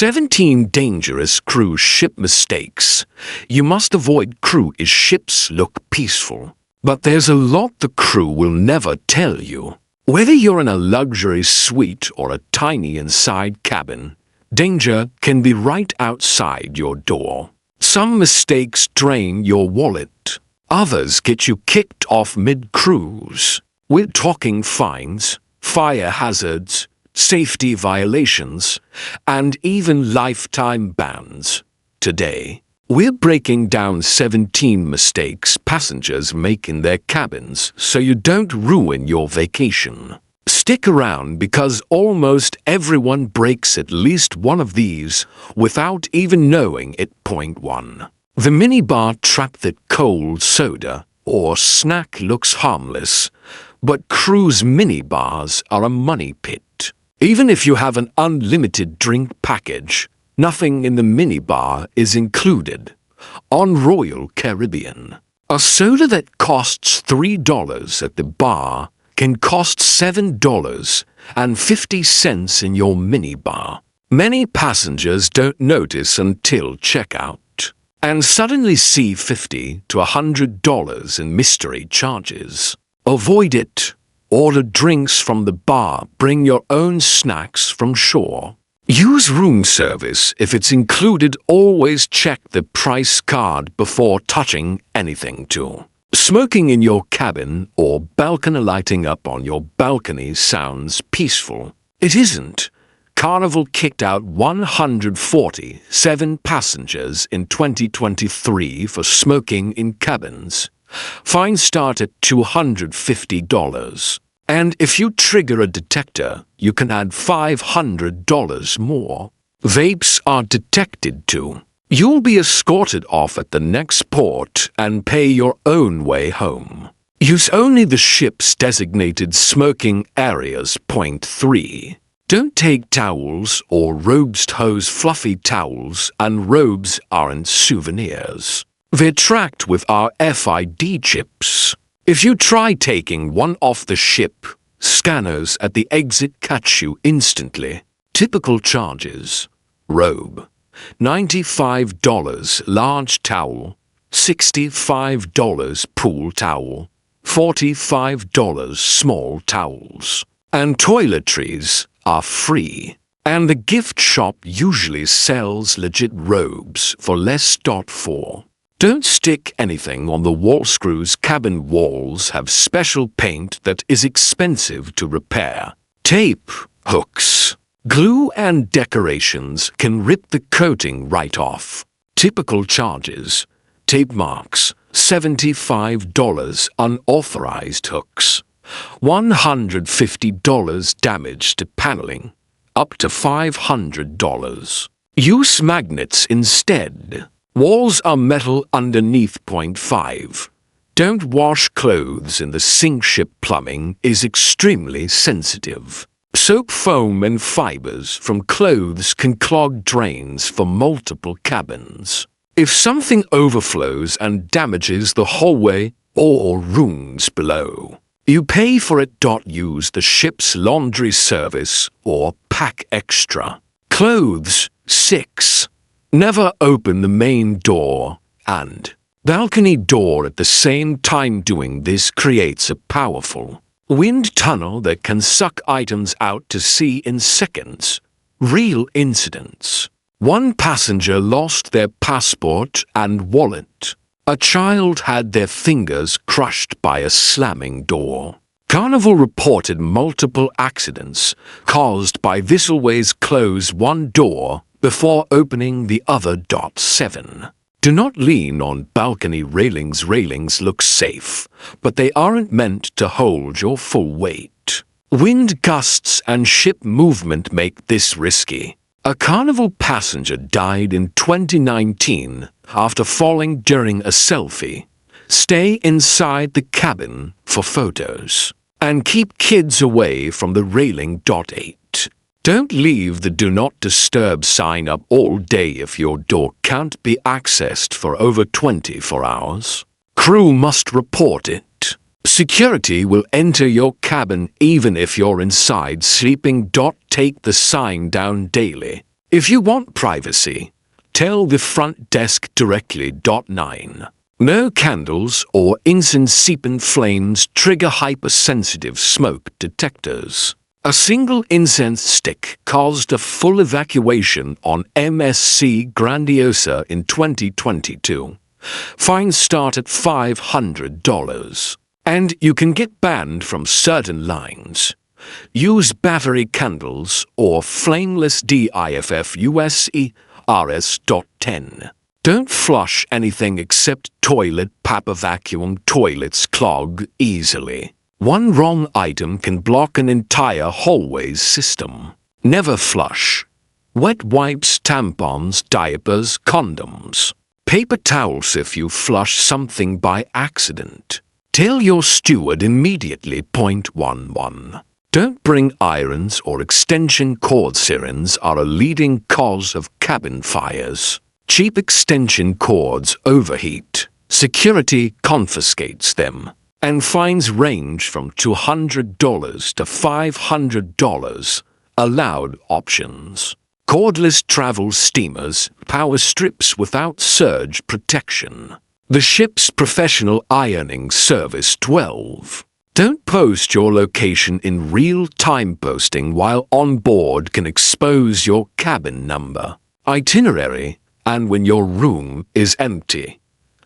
17 dangerous cruise ship mistakes. You must avoid cruise ships look peaceful, but there's a lot the crew will never tell you. Whether you're in a luxury suite or a tiny inside cabin, danger can be right outside your door. Some mistakes drain your wallet. Others get you kicked off mid-cruise. We're talking fines, fire hazards, safety violations, and even lifetime bans. Today, we're breaking down 17 mistakes passengers make in their cabins so you don't ruin your vacation. Stick around because almost everyone breaks at least one of these without even knowing it. Point 1. The minibar trap. That cold soda or snack looks harmless, but cruise minibars are a money pit. Even if you have an unlimited drink package, nothing in the minibar is included. On Royal Caribbean, a soda that costs $3 at the bar can cost $7.50 in your minibar. Many passengers don't notice until checkout, and suddenly see $50 to $100 in mystery charges. Avoid it. Order drinks from the bar. Bring your own snacks from shore. Use room service if it's included. Always check the price card before touching anything too. Smoking in your cabin or balcony. Lighting up on your balcony sounds peaceful. It isn't. Carnival kicked out 147 passengers in 2023 for smoking in cabins. Fines start at $250. And if you trigger a detector, you can add $500 more. Vapes are detected too. You'll be escorted off at the next port and pay your own way home. Use only the ship's designated smoking areas. Point 3. Don't take towels or robes. Hose. Fluffy towels and robes aren't souvenirs. They're tracked with RFID chips. If you try taking one off the ship, scanners at the exit catch you instantly. Typical charges: robe, $95, large towel, $65 pool towel, $45 small towels. And toiletries are free. And the gift shop usually sells legit robes for less. 4. Don't stick anything on the wall. Cruise cabin walls have special paint that is expensive to repair. Tape, hooks, glue and decorations can rip the coating right off. Typical charges: tape marks, $75, unauthorized hooks, $150 damage to paneling, up to $500. Use magnets instead. Walls are metal underneath. Point 5. Don't wash clothes in the sink. Ship plumbing is extremely sensitive. Soap, foam and fibers from clothes can clog drains for multiple cabins. If something overflows and damages the hallway or rooms below, you pay for it. Use the ship's laundry service or pack extra. Clothes. 6. Never open the main door and balcony door at the same time. Doing this creates a powerful wind tunnel that can suck items out to sea in seconds. Real incidents. One passenger lost their passport and wallet. A child had their fingers crushed by a slamming door. Carnival reported multiple accidents caused by this. Always close one door before opening the other. 7. Do not lean on balcony railings. Railings look safe, but they aren't meant to hold your full weight. Wind gusts and ship movement make this risky. A Carnival passenger died in 2019 after falling during a selfie. Stay inside the cabin for photos. And keep kids away from the railing. 8. Don't leave the Do Not Disturb sign up all day if your door can't be accessed for over 24 hours. Crew must report it. Security will enter your cabin even if you're inside sleeping. Take the sign down daily. If you want privacy, tell the front desk directly. 9. No candles or incensepant flames trigger hypersensitive smoke detectors. A single incense stick caused a full evacuation on MSC Grandiosa in 2022. Fines start at $500. And you can get banned from certain lines. Use battery candles or flameless DIFF USERS.10. Don't flush anything except toilet paper. Vacuum toilets clog easily. One wrong item can block an entire hallway's system. Never flush. Wet wipes, tampons, diapers, condoms. Paper towels if you flush something by accident. Tell your steward immediately. 11. Don't bring irons or extension cord. Sirens are a leading cause of cabin fires. Cheap extension cords overheat. Security confiscates them, and fines range from $200 to $500. Allowed options: cordless travel steamers, power strips without surge protection. The ship's professional ironing service. 12. Don't post your location in real time. Posting while on board can expose your cabin number, itinerary, and when your room is empty.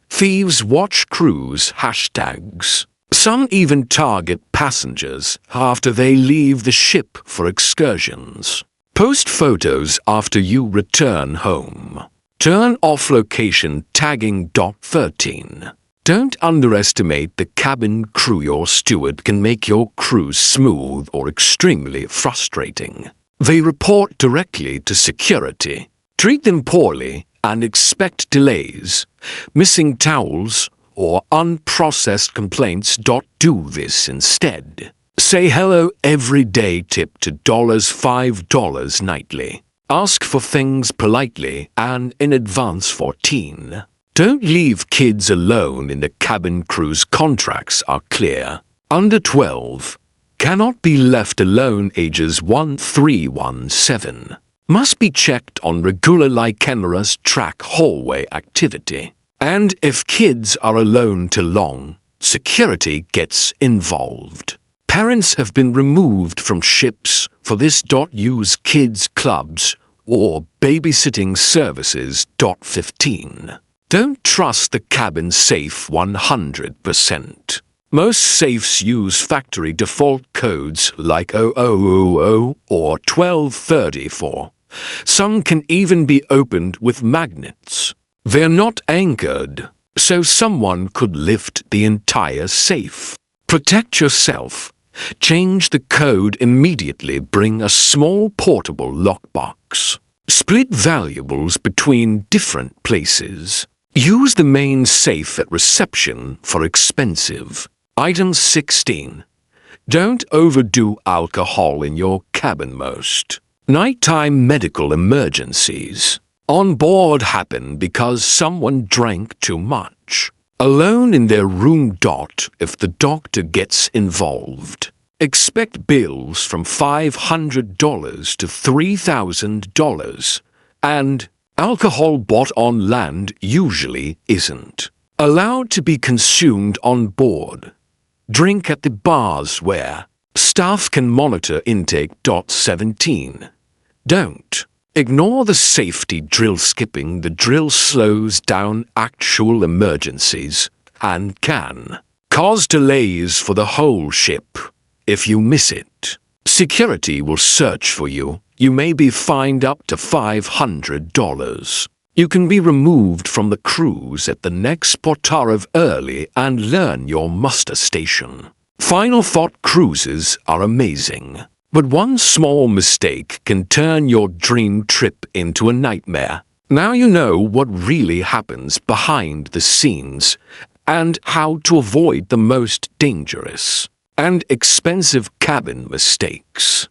Thieves watch cruise hashtags. Some even target passengers after they leave the ship for excursions. Post photos after you return home. Turn off location tagging. 13. Don't underestimate the cabin crew. Your steward can make your cruise smooth or extremely frustrating. They report directly to security. Treat them poorly and expect delays, missing towels, or unprocessed complaints. Do this instead. Say hello every day. Tip to $5 nightly. Ask for things politely and in advance. 14. Don't leave kids alone in the cabin. Cruise contracts are clear. Under 12 cannot be left alone. Ages 1317 must be checked on regularly. Cameras track hallway activity. And if kids are alone too long, security gets involved. Parents have been removed from ships for this. Use kids clubs or babysitting services. 15. Don't trust the cabin safe 100%. Most safes use factory default codes like 0000 or 1234. Some can even be opened with magnets. They're not anchored, so someone could lift the entire safe. Protect yourself. Change the code immediately. Bring a small portable lockbox. Split valuables between different places. Use the main safe at reception for expensive items. 16. Don't overdo alcohol in your cabin. Most nighttime medical emergencies on board happen because someone drank too much. Alone in their room. If the doctor gets involved, expect bills from $500 to $3,000. And alcohol bought on land usually isn't allowed to be consumed on board. Drink at the bars where staff can monitor intake. 17. Don't ignore the safety drill. Skipping the drill slows down actual emergencies and can cause delays for the whole ship. If you miss it, security will search for you. You may be fined up to $500. You can be removed from the cruise at the next port early and learn your muster station. Final thought: cruises are amazing, but one small mistake can turn your dream trip into a nightmare. Now you know what really happens behind the scenes and how to avoid the most dangerous and expensive cabin mistakes.